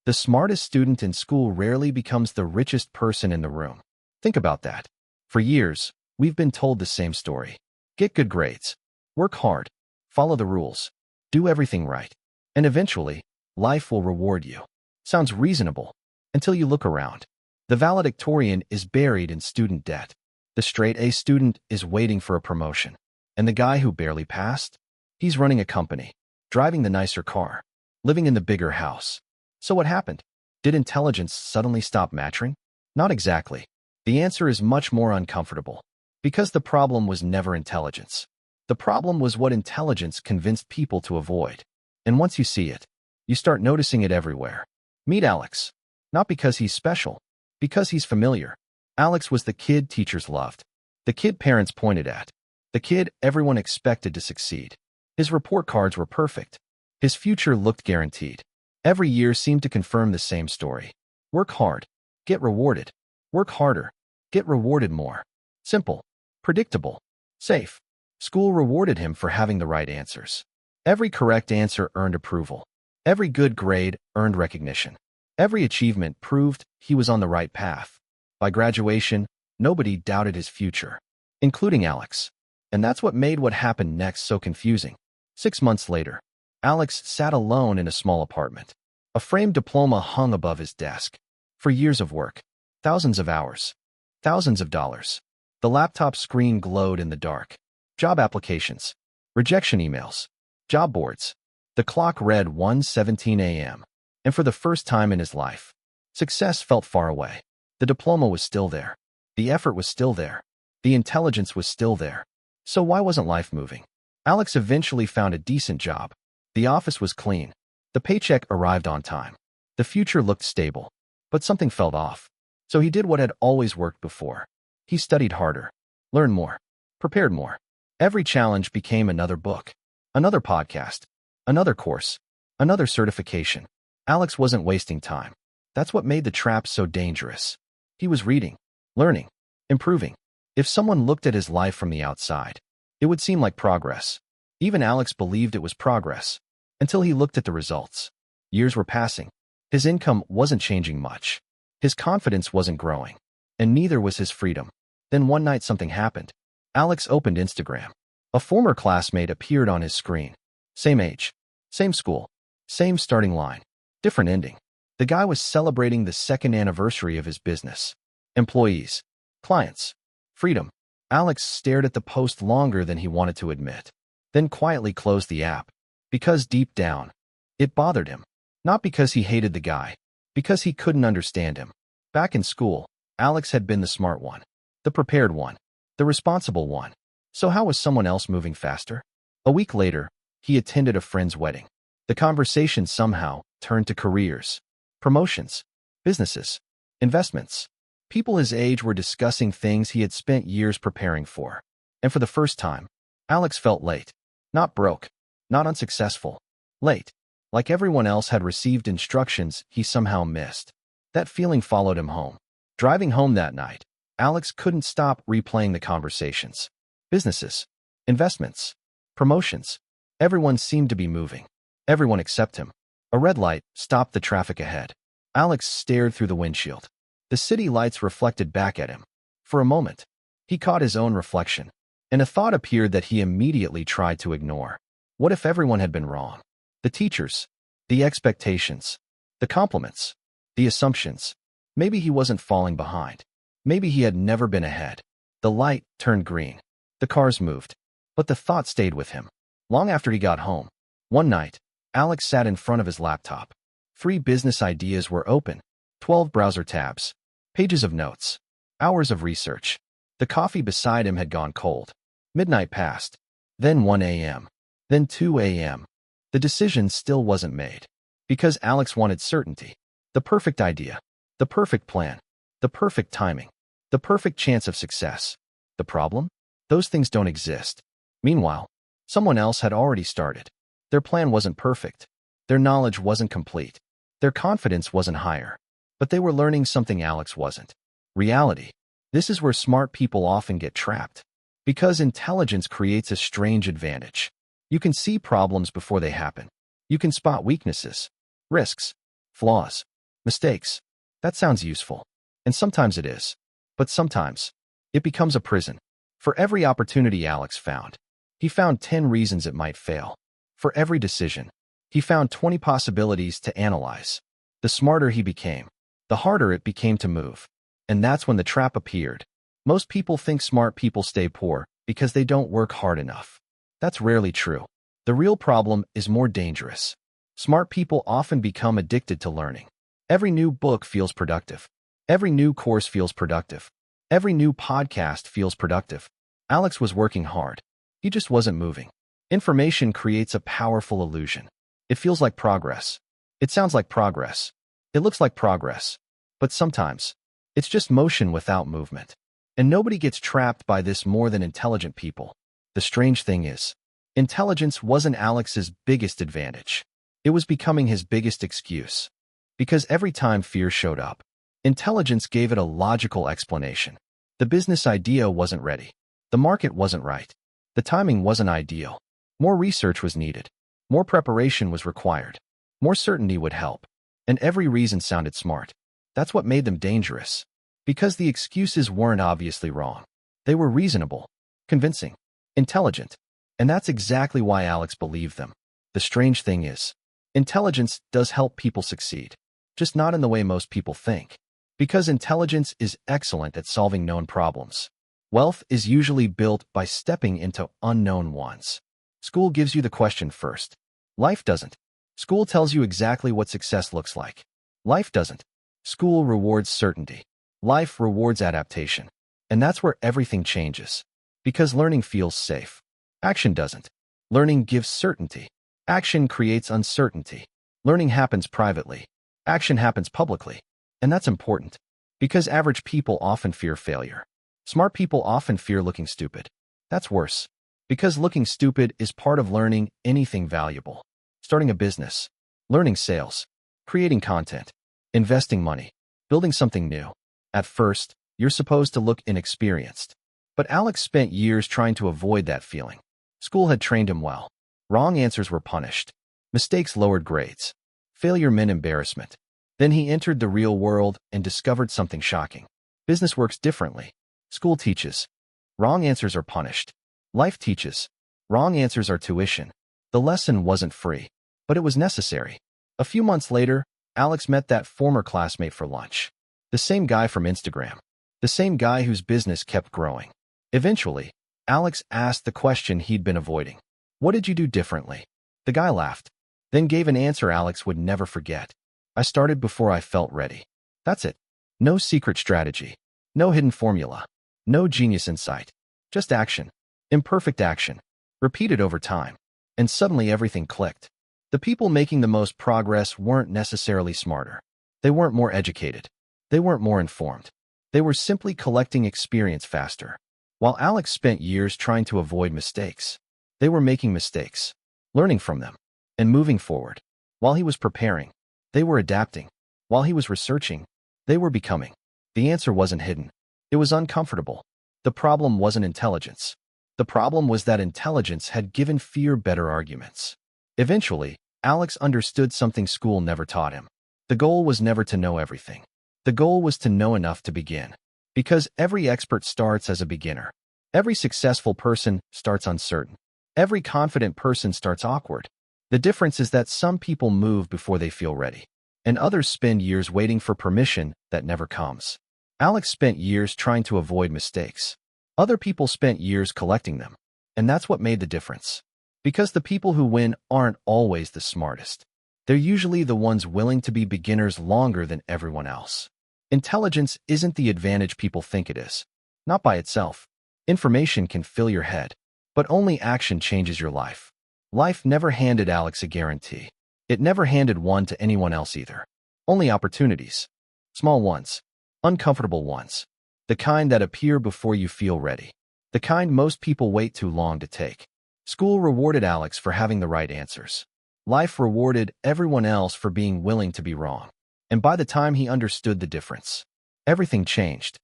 The smartest student in school rarely becomes the richest person in the room. Think about that. For years, we've been told the same story. Get good grades. Work hard. Follow the rules. Do everything right. And eventually, life will reward you. Sounds reasonable, until you look around. The valedictorian is buried in student debt. The straight-A student is waiting for a promotion. And the guy who barely passed? He's running a company, driving the nicer car, living in the bigger house. So what happened? Did intelligence suddenly stop mattering? Not exactly. The answer is much more uncomfortable. Because the problem was never intelligence. The problem was what intelligence convinced people to avoid. And once you see it, you start noticing it everywhere. Meet Alex. Not because he's special, because he's familiar. Alex was the kid teachers loved. The kid parents pointed at. The kid everyone expected to succeed. His report cards were perfect. His future looked guaranteed. Every year seemed to confirm the same story. Work hard. Get rewarded. Work harder. Get rewarded more. Simple. Predictable. Safe. School rewarded him for having the right answers. Every correct answer earned approval. Every good grade earned recognition. Every achievement proved he was on the right path. By graduation, nobody doubted his future, including Alex. And that's what made what happened next so confusing. 6 months later, Alex sat alone in a small apartment. A framed diploma hung above his desk. For years of work, thousands of hours, thousands of dollars. The laptop screen glowed in the dark. Job applications, rejection emails, job boards. The clock read 1:17 a.m. And for the first time in his life, success felt far away. The diploma was still there. The effort was still there. The intelligence was still there. So why wasn't life moving? Alex eventually found a decent job. The office was clean. The paycheck arrived on time. The future looked stable. But something felt off. So he did what had always worked before. He studied harder, learned more, prepared more. Every challenge became another book, another podcast, another course, another certification. Alex wasn't wasting time. That's what made the trap so dangerous. He was reading, learning, improving. If someone looked at his life from the outside, it would seem like progress. Even Alex believed it was progress, until he looked at the results. Years were passing. His income wasn't changing much. His confidence wasn't growing, and neither was his freedom. Then one night something happened. Alex opened Instagram. A former classmate appeared on his screen. Same age, same school, same starting line, different ending. The guy was celebrating the second anniversary of his business. Employees, clients, freedom. Alex stared at the post longer than he wanted to admit, then quietly closed the app, because deep down, it bothered him. Not because he hated the guy, because he couldn't understand him. Back in school, Alex had been the smart one, the prepared one, the responsible one. So how was someone else moving faster? A week later, he attended a friend's wedding. The conversation somehow turned to careers, promotions, businesses, investments. People his age were discussing things he had spent years preparing for. And for the first time, Alex felt late. Not broke, not unsuccessful. Late. Like everyone else had received instructions he somehow missed. That feeling followed him home. Driving home that night, Alex couldn't stop replaying the conversations. Businesses, investments, promotions. Everyone seemed to be moving. Everyone except him. A red light stopped the traffic ahead. Alex stared through the windshield. The city lights reflected back at him. For a moment, he caught his own reflection, and a thought appeared that he immediately tried to ignore. What if everyone had been wrong? The teachers, the expectations, the compliments, the assumptions. Maybe he wasn't falling behind. Maybe he had never been ahead. The light turned green. The cars moved. But the thought stayed with him. Long after he got home, one night, Alex sat in front of his laptop. 3 business ideas were open, 12 browser tabs, pages of notes, hours of research. The coffee beside him had gone cold. Midnight passed. Then 1 a.m. Then 2 a.m. The decision still wasn't made. Because Alex wanted certainty. The perfect idea. The perfect plan. The perfect timing. The perfect chance of success. The problem? Those things don't exist. Meanwhile, someone else had already started. Their plan wasn't perfect. Their knowledge wasn't complete. Their confidence wasn't higher. But they were learning something Alex wasn't. Reality. This is where smart people often get trapped. Because intelligence creates a strange advantage. You can see problems before they happen. You can spot weaknesses, risks, flaws. Mistakes. That sounds useful. And sometimes it is. But sometimes, it becomes a prison. For every opportunity Alex found, he found 10 reasons it might fail. For every decision, he found 20 possibilities to analyze. The smarter he became, the harder it became to move. And that's when the trap appeared. Most people think smart people stay poor because they don't work hard enough. That's rarely true. The real problem is more dangerous. Smart people often become addicted to learning. Every new book feels productive. Every new course feels productive. Every new podcast feels productive. Alex was working hard. He just wasn't moving. Information creates a powerful illusion. It feels like progress. It sounds like progress. It looks like progress. But sometimes, it's just motion without movement. And nobody gets trapped by this more than intelligent people. The strange thing is, intelligence wasn't Alex's biggest advantage. It was becoming his biggest excuse. Because every time fear showed up, intelligence gave it a logical explanation. The business idea wasn't ready. The market wasn't right. The timing wasn't ideal. More research was needed. More preparation was required. More certainty would help. And every reason sounded smart. That's what made them dangerous. Because the excuses weren't obviously wrong. They were reasonable, convincing, intelligent. And that's exactly why Alex believed them. The strange thing is, intelligence does help people succeed. Just not in the way most people think. Because intelligence is excellent at solving known problems. Wealth is usually built by stepping into unknown ones. School gives you the question first. Life doesn't. School tells you exactly what success looks like. Life doesn't. School rewards certainty. Life rewards adaptation. And that's where everything changes. Because learning feels safe. Action doesn't. Learning gives certainty. Action creates uncertainty. Learning happens privately. Action happens publicly. And that's important. Because average people often fear failure. Smart people often fear looking stupid. That's worse. Because looking stupid is part of learning anything valuable. Starting a business, learning sales, creating content, investing money, building something new. At first, you're supposed to look inexperienced. But Alex spent years trying to avoid that feeling. School had trained him well. Wrong answers were punished. Mistakes lowered grades. Failure meant embarrassment. Then he entered the real world and discovered something shocking. Business works differently. School teaches. Wrong answers are punished. Life teaches. Wrong answers are tuition. The lesson wasn't free, but it was necessary. A few months later, Alex met that former classmate for lunch. The same guy from Instagram. The same guy whose business kept growing. Eventually, Alex asked the question he'd been avoiding. What did you do differently? The guy laughed, then gave an answer Alex would never forget. I started before I felt ready. That's it. No secret strategy. No hidden formula. No genius insight. Just action. Imperfect action. Repeated over time. And suddenly everything clicked. The people making the most progress weren't necessarily smarter. They weren't more educated. They weren't more informed. They were simply collecting experience faster. While Alex spent years trying to avoid mistakes, they were making mistakes, learning from them, and moving forward. While he was preparing, they were adapting. While he was researching, they were becoming. The answer wasn't hidden. It was uncomfortable. The problem wasn't intelligence. The problem was that intelligence had given fear better arguments. Eventually, Alex understood something school never taught him. The goal was never to know everything. The goal was to know enough to begin. Because every expert starts as a beginner. Every successful person starts uncertain. Every confident person starts awkward. The difference is that some people move before they feel ready, and others spend years waiting for permission that never comes. Alex spent years trying to avoid mistakes. Other people spent years collecting them. And that's what made the difference. Because the people who win aren't always the smartest. They're usually the ones willing to be beginners longer than everyone else. Intelligence isn't the advantage people think it is. Not by itself. Information can fill your head, but only action changes your life. Life never handed Alex a guarantee. It never handed one to anyone else either. Only opportunities. Small ones. Uncomfortable ones. The kind that appear before you feel ready. The kind most people wait too long to take. School rewarded Alex for having the right answers. Life rewarded everyone else for being willing to be wrong. And by the time he understood the difference, everything changed.